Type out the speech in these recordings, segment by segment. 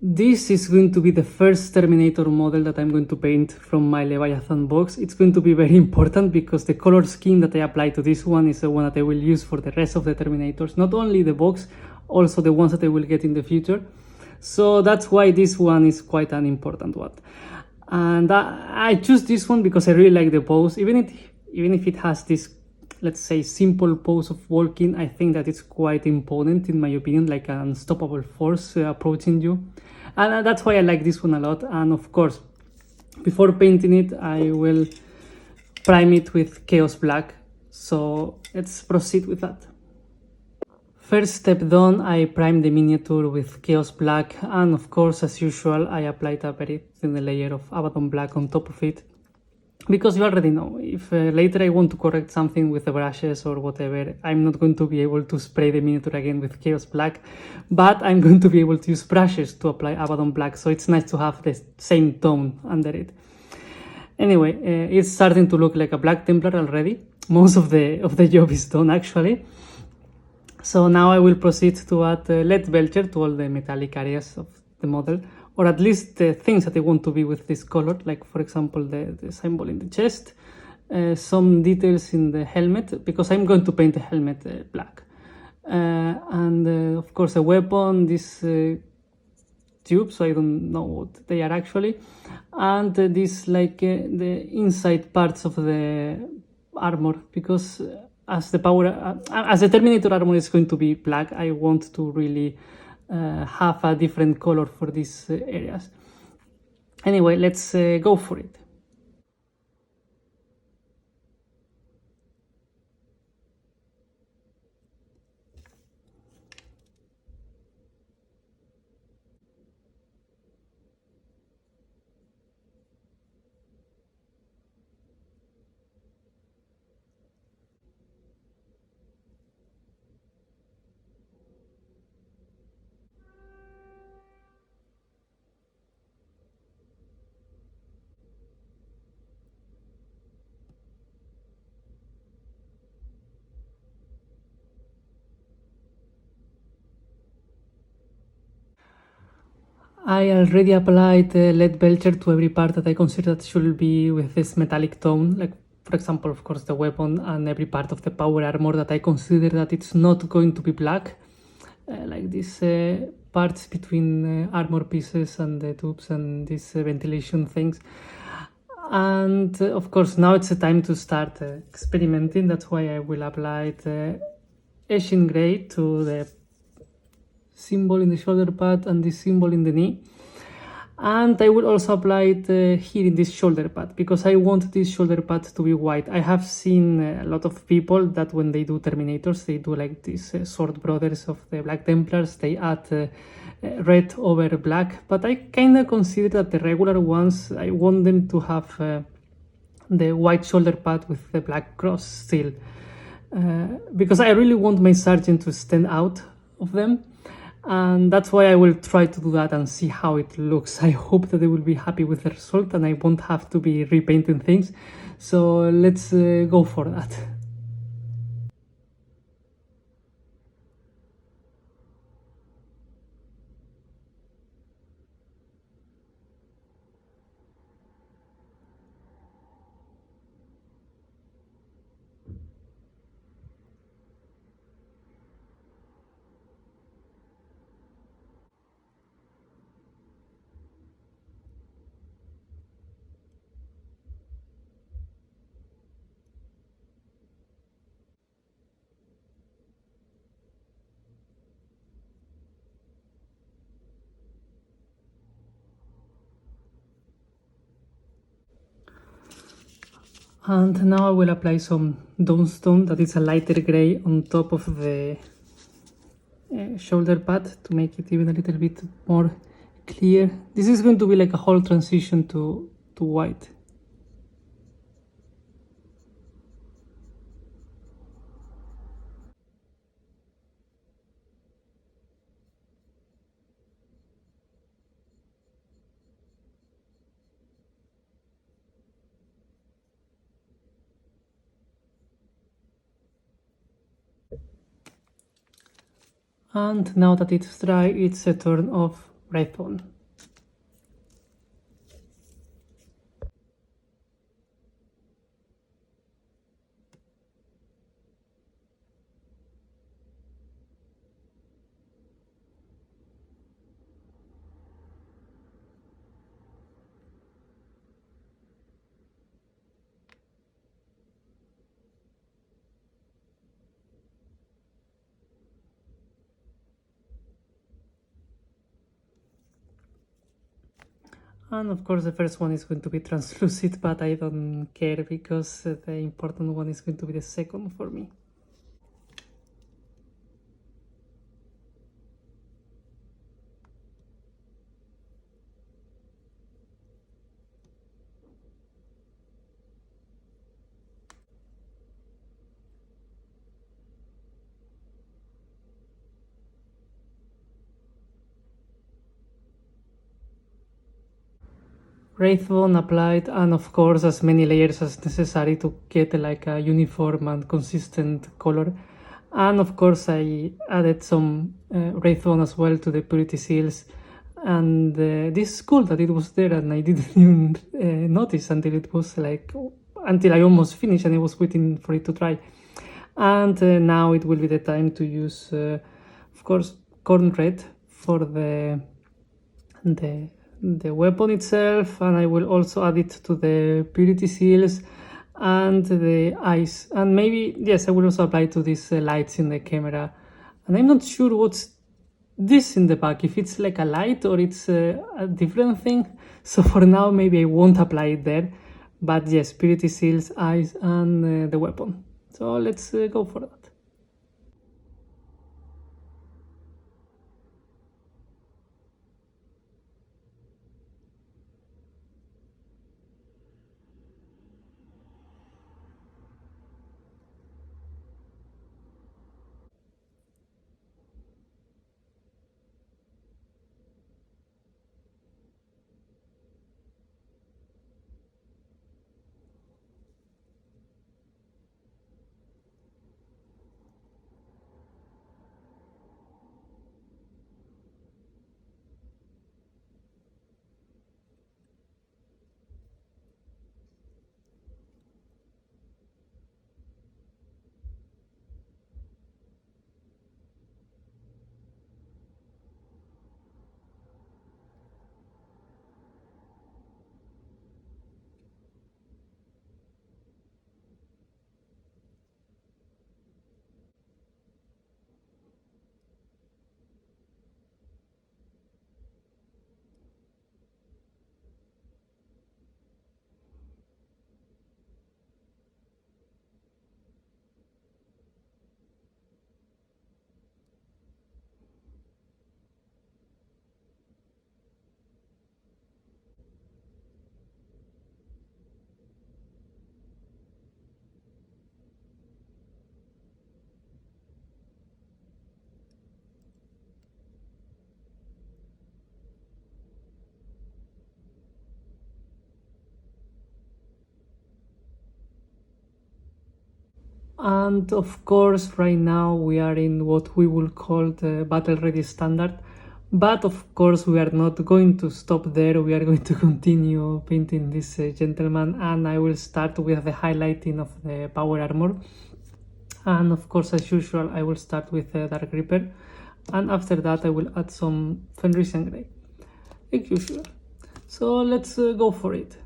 This is going to be the first Terminator model that I'm going to paint from my Leviathan box. It's going to be very important because the color scheme that I apply to this one is the one that I will use for the rest of the Terminators. Not only the box, also the ones that I will get in the future. So that's why this one is quite an important one. And I choose this one because I really like the pose. Even if it has this, let's say, simple pose of walking, I think that it's quite imponent in my opinion, like an unstoppable force approaching you. And that's why I like this one a lot. And of course, before painting it, I will prime it with Chaos Black. So let's proceed with that. First step done, I prime the miniature with Chaos Black, and of course, as usual, I applied a very thin layer of Abaddon Black on top of it. Because you already know, if later I want to correct something with the brushes or whatever, I'm not going to be able to spray the miniature again with Chaos Black, but I'm going to be able to use brushes to apply Abaddon Black, so it's nice to have the same tone under it. Anyway, it's starting to look like a Black Templar already. Most of the job is done actually. So now I will proceed to add lead belcher to all the metallic areas of the model, or at least the things that I want to be with this color, like for example the symbol in the chest, some details in the helmet, because I'm going to paint the helmet black, and of course a weapon, this tube, so I don't know what they are actually, and this like the inside parts of the armor, because as the Terminator armor is going to be black, I want to really have a different color for these areas. Anyway, let's go for it. I already applied lead belcher to every part that I consider that should be with this metallic tone, like for example, of course, the weapon and every part of the power armor that I consider that it's not going to be black, like these parts between armor pieces and the tubes and these ventilation things. And of course, now it's the time to start experimenting. That's why I will apply the Asian gray to the symbol in the shoulder pad and this symbol in the knee, and I will also apply it here in this shoulder pad, because I want this shoulder pad to be white. I have seen a lot of people that when they do Terminators, they do like these sword brothers of the Black Templars, they add red over black, but I kind of consider that the regular ones, I want them to have the white shoulder pad with the black cross still, because I really want my sergeant to stand out of them. And that's why I will try to do that and see how it looks. I hope that they will be happy with the result and I won't have to be repainting things. So let's go for that. And now I will apply some Dawnstone, that is a lighter gray, on top of the shoulder pad to make it even a little bit more clear. This is going to be like a whole transition to white. And now that it's dry, it's a turn of red on. And of course the first one is going to be translucent, but I don't care because the important one is going to be the second for me. Wraithbone applied, and of course as many layers as necessary to get like a uniform and consistent color. And of course I added some Wraithbone as well to the purity seals, and this is cool that it was there and I didn't even notice until it was like until I almost finished and I was waiting for it to dry. And now it will be the time to use of course corn red for the weapon itself, and I will also add it to the purity seals and the eyes, and maybe yes I will also apply to these lights in the camera. And I'm not sure what's this in the back, if it's like a light or it's a different thing, so for now maybe I won't apply it there, but yes, purity seals, eyes, and the weapon. So let's go for that. And of course, right now we are in what we will call the battle ready standard. But of course, we are not going to stop there. We are going to continue painting this gentleman, and I will start with the highlighting of the power armor. And of course, as usual, I will start with the Dark Reaper, and after that, I will add some Fenris and Grey, like usual. So let's go for it.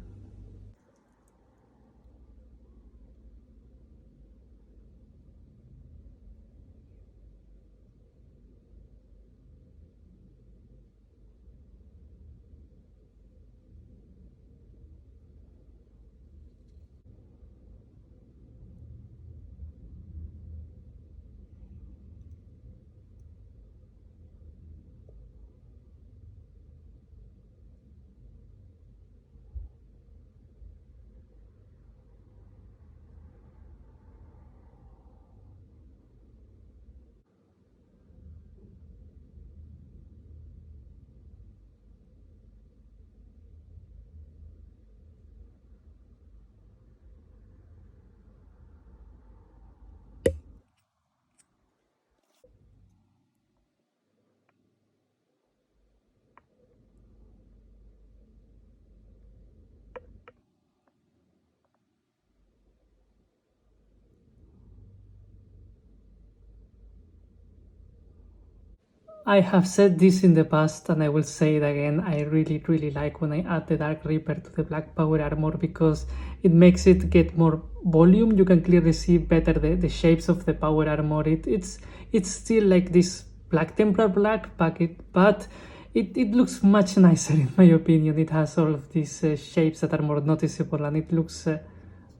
I have said this in the past and I will say it again. I really like when I add the Dark Reaper to the Black Power Armor because it makes it get more volume. You can clearly see better the shapes of the Power Armor. It's still like this Black Templar Black packet, but it looks much nicer in my opinion. It has all of these shapes that are more noticeable, and it looks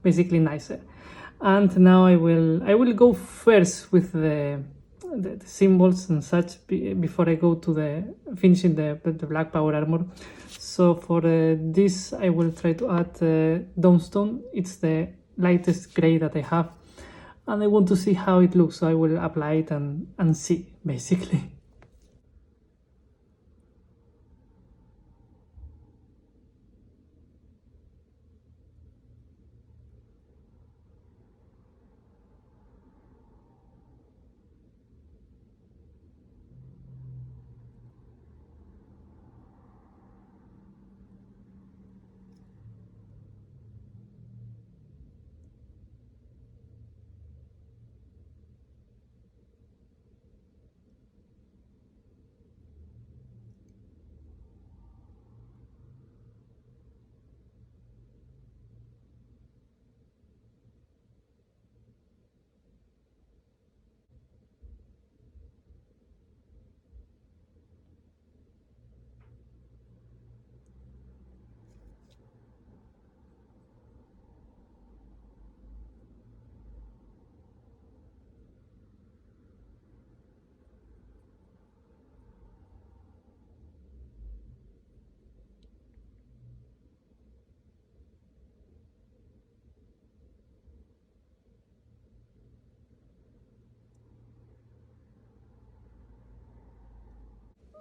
basically nicer. And now I will go first with the symbols and such before I go to the finishing the black power armor. So for this I will try to add Dawnstone. It's the lightest gray that I have, and I want to see how it looks, so I will apply it and see basically.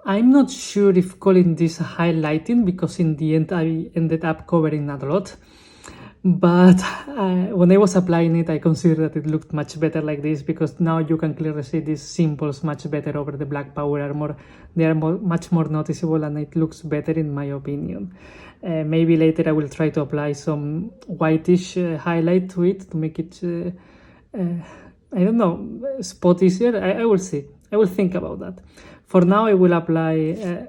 I'm not sure if calling this highlighting, because in the end I ended up covering that a lot. But when I was applying it, I considered that it looked much better like this, because now you can clearly see these symbols much better over the black power armor. They are much more noticeable, and it looks better in my opinion. Maybe later I will try to apply some whitish highlight to it to make it, I don't know, spot easier. I will see. I will think about that. For now, I will apply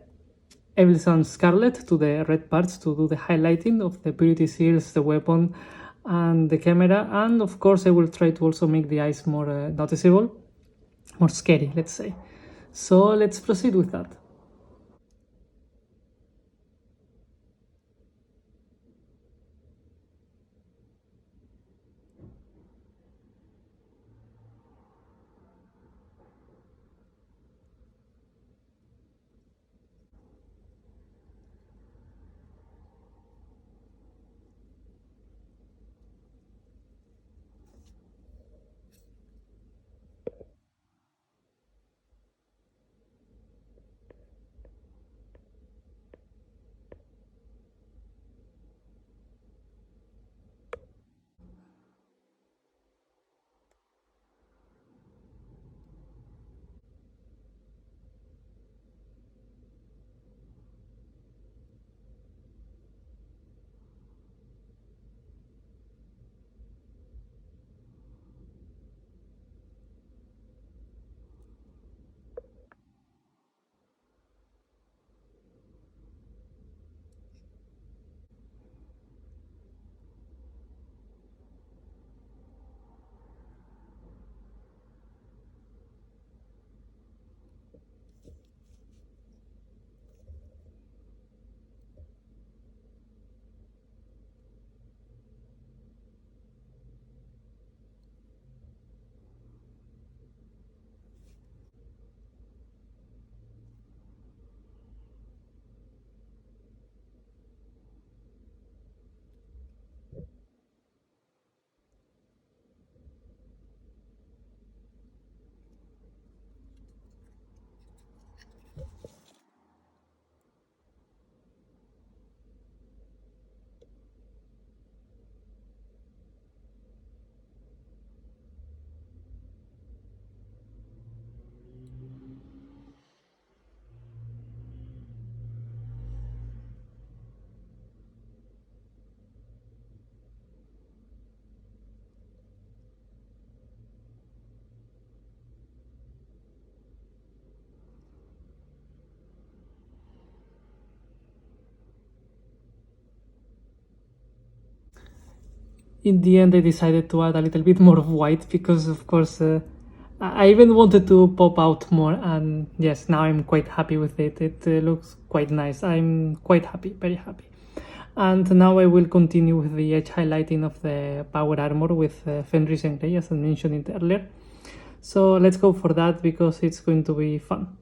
Evilson Scarlet to the red parts to do the highlighting of the purity seals, the weapon, and the camera. And of course, I will try to also make the eyes more noticeable, more scary, let's say. So let's proceed with that. In the end, I decided to add a little bit more of white because, of course, I even wanted to pop out more, and yes, now I'm quite happy with it. It looks quite nice. I'm quite happy, very happy. And now I will continue with the edge highlighting of the power armor with Fenris and Grey, as I mentioned it earlier. So let's go for that because it's going to be fun.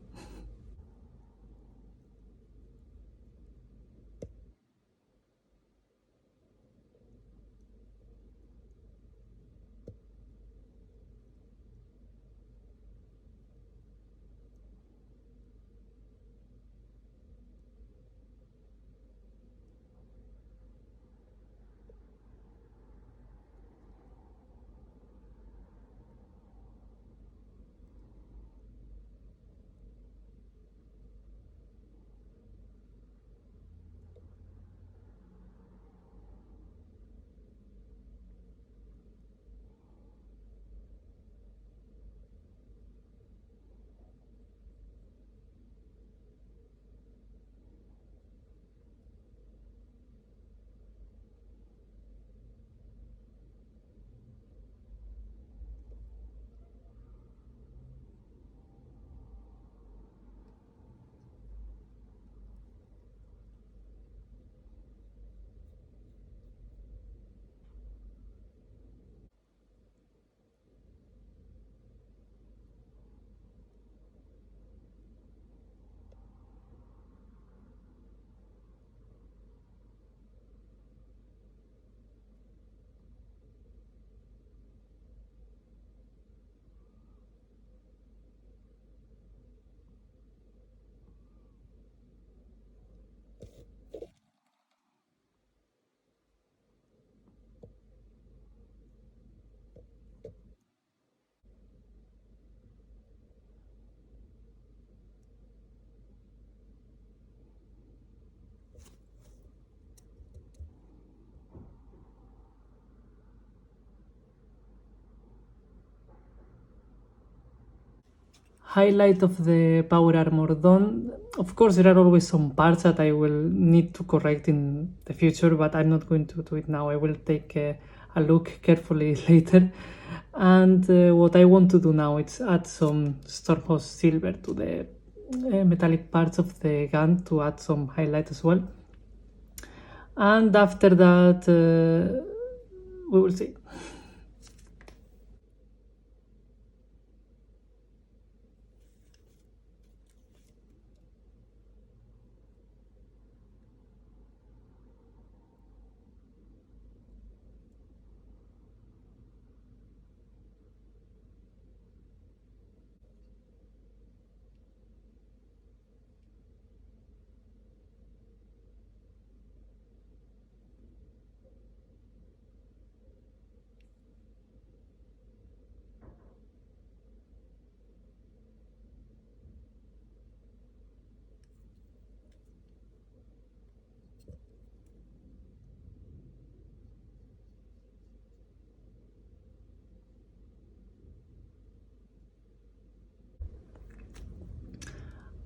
Highlight of the power armor done. Of course, there are always some parts that I will need to correct in the future, but I'm not going to do it now. I will take a look carefully later. And what I want to do now is add some Stormhouse silver to the metallic parts of the gun to add some highlight as well. And after that, we will see.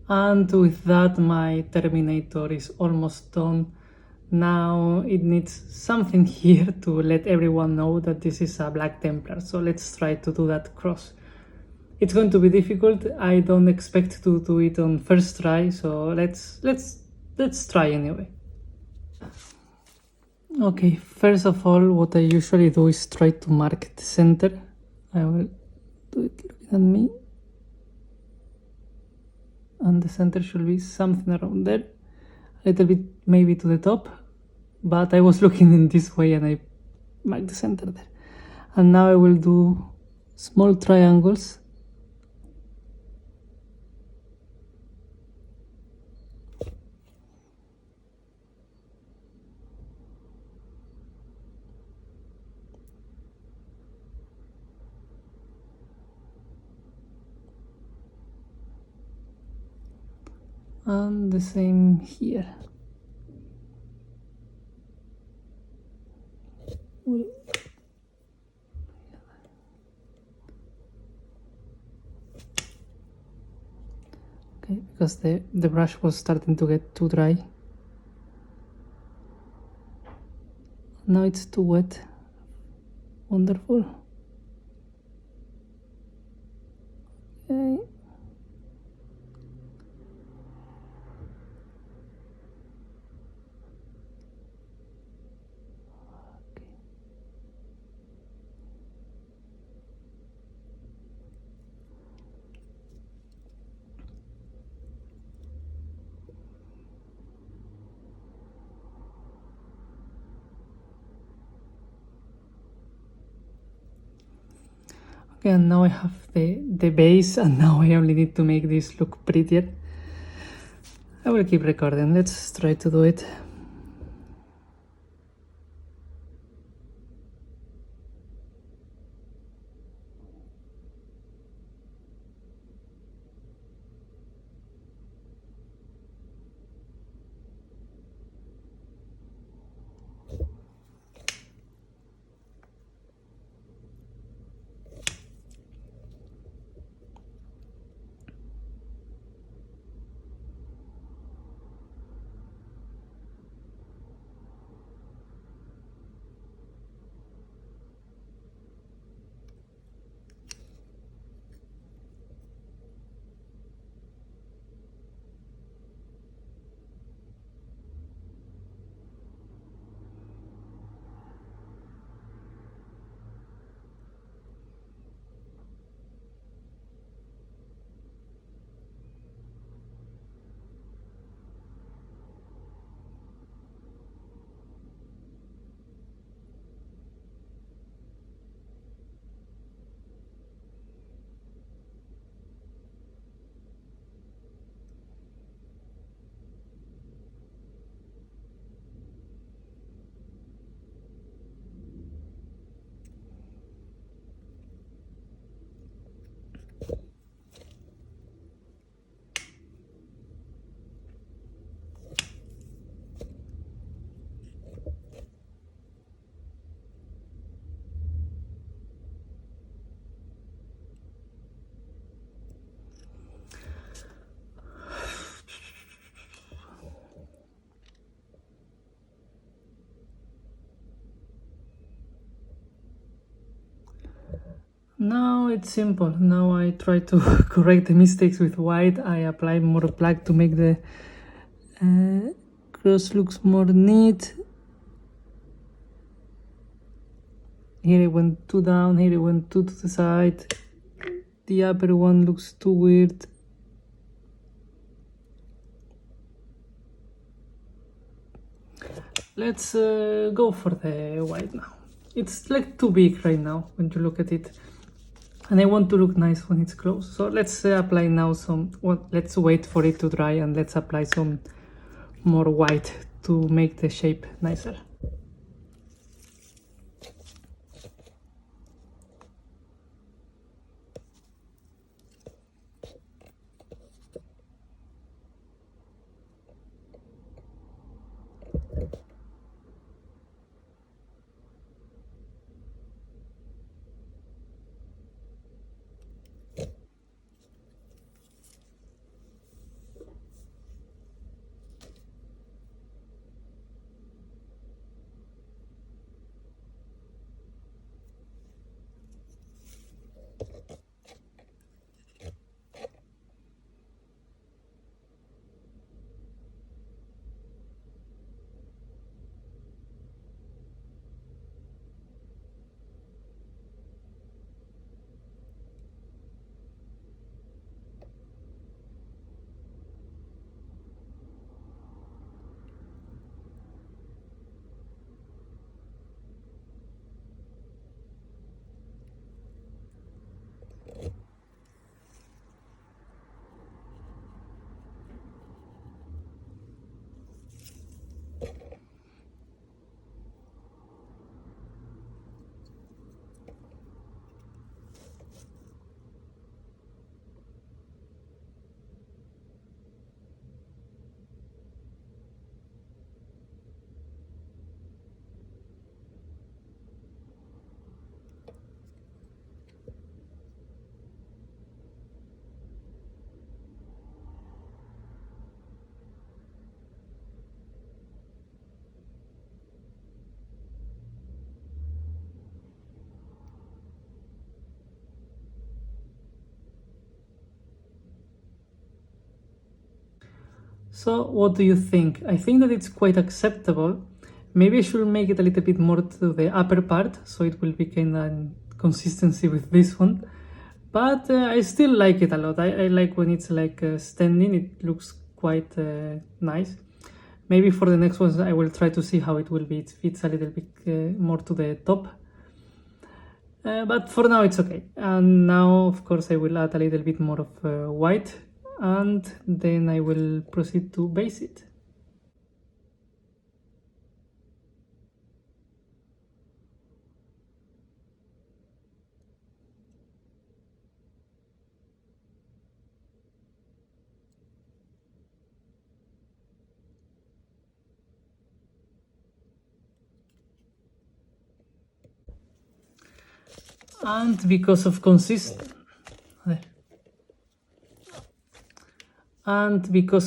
And with that, my Terminator is almost done. Now it needs something here to let everyone know that this is a Black Templar. So let's try to do that cross. It's going to be difficult. I don't expect to do it on first try, so let's try anyway. Okay, first of all, what I usually do is try to mark the center. I will do it looking at me. And the center should be something around there, a little bit maybe to the top, but I was looking in this way and I marked the center there. And now I will do small triangles. And the same here. Okay, because the brush was starting to get too dry. Now it's too wet. Wonderful. Okay. Okay, and now I have the base, and now I only need to make this look prettier. I will keep recording, let's try to do it. Now it's simple. Now I try to correct the mistakes with white. I apply more black to make the cross looks more neat. Here it went too down, here it went too to the side. The upper one looks too weird. Let's go for the white now. It's like too big right now when you look at it. And I want to look nice when it's close. So let's apply now some, well, let's wait for it to dry and let's apply some more white to make the shape nicer. So what do you think? I think that it's quite acceptable. Maybe I should make it a little bit more to the upper part, so it will be kind of consistency with this one. But I still like it a lot. I like when it's like standing, it looks quite nice. Maybe for the next ones I will try to see how it will be. It fits a little bit more to the top. But for now it's okay. And now of course I will add a little bit more of white, and then I will proceed to base it. And because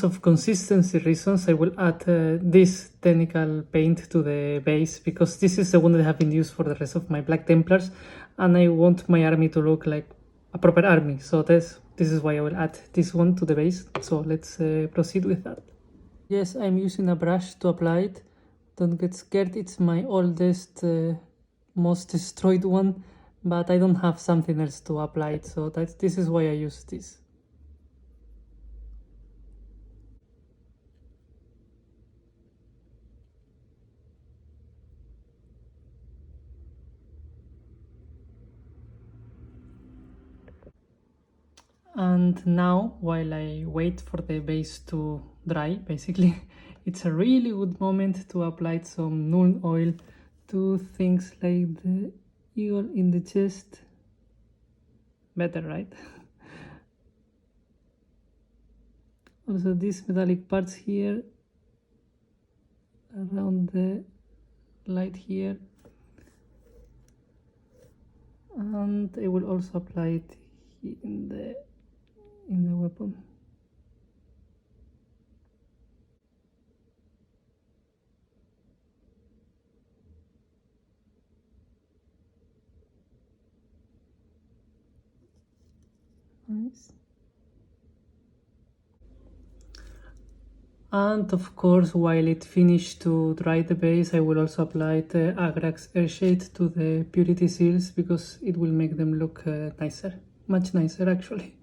of consistency reasons, I will add this technical paint to the base, because this is the one that I have been used for the rest of my Black Templars, and I want my army to look like a proper army. So this is why I will add this one to the base. So let's proceed with that. Yes, I'm using a brush to apply it. Don't get scared, it's my oldest, most destroyed one, but I don't have something else to apply it, so this is why I use this. And now, while I wait for the base to dry, basically, it's a really good moment to apply some null oil to things like the eagle in the chest. Better, right? Also these metallic parts here, around the light here. And I will also apply it in the weapon. Nice. And of course, while it finished to dry the base, I will also apply the Agrax Airshade to the purity seals, because it will make them look nicer, much nicer actually.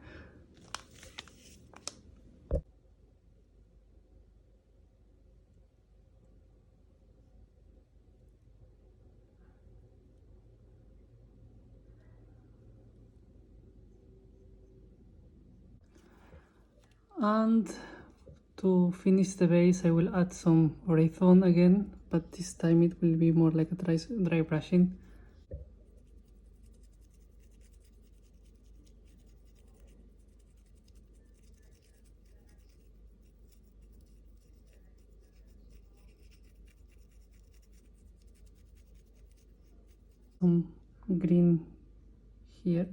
And to finish the base, I will add some Wraithbone again, but this time it will be more like a dry brushing. Some green here.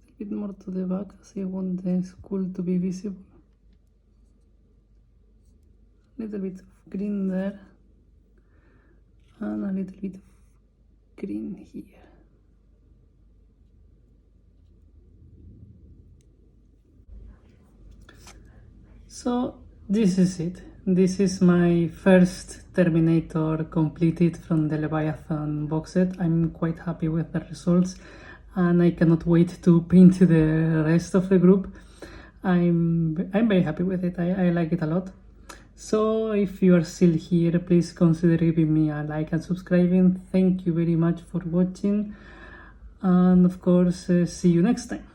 A bit more to the back, as I want the skull to be visible. A little bit of green there, and a little bit of green here. So this is it. This is my first Terminator completed from the Leviathan box set. I'm quite happy with the results, and I cannot wait to paint the rest of the group. I'm very happy with it. I like it a lot. So if you are still here, please consider giving me a like and subscribing. Thank you very much for watching, and of course, see you next time.